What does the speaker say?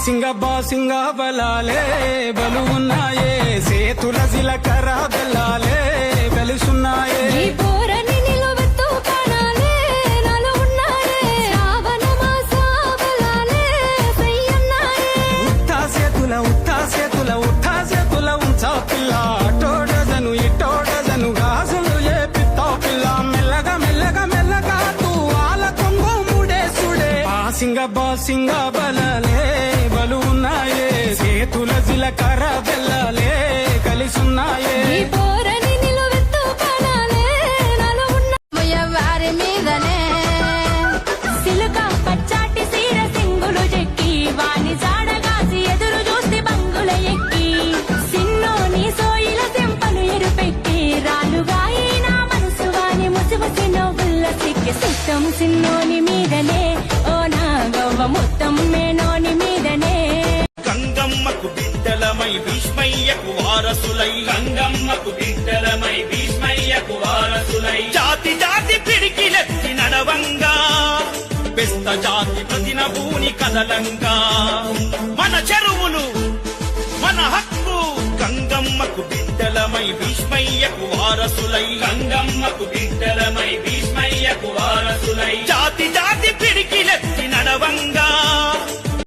బాసింగ బలాలే బలు ఉన్నాయే సేతుల జిలకర బెల్లాలే వెలుసున్నాయే ఉత్తా సేతుల ఉంచా పిల్ల అటోడజను ఇటోడజను గాజులు ఏ పిత్తా పిల్ల మెల్లగా మెల్లగా మెల్లగా తూ ఆల కొంగు ముడేసుడే బాసింగ బలాలే బలు ఉన్నాయే సేతుల జిలకర బెల్లాలే కలిసున్నాయే సిన్నోని మీదనే ఓ నా గవ్వ మొత్తం మేనోని మీదనే గంగమ్మకు బిడ్డలమై భీష్మయ్యకు వారసులై గంగమ్మకు బిడ్డలమై భీష్మయ్యకు వారసులై జాతి జాతి పిడికిలెత్తి నడవంగా బెస్త జాతి ప్రతిన భూని కదలంగా మన చెరువులు మన హక్కు గంగమ్మకు బిడ్డలమై భీష్మయ్యకు వారసులై గంగమ్మకు బిడ్డలమై భీష్మయ్యకు వారసులై జాతి జాతి పిడికిలెత్తి నడవంగా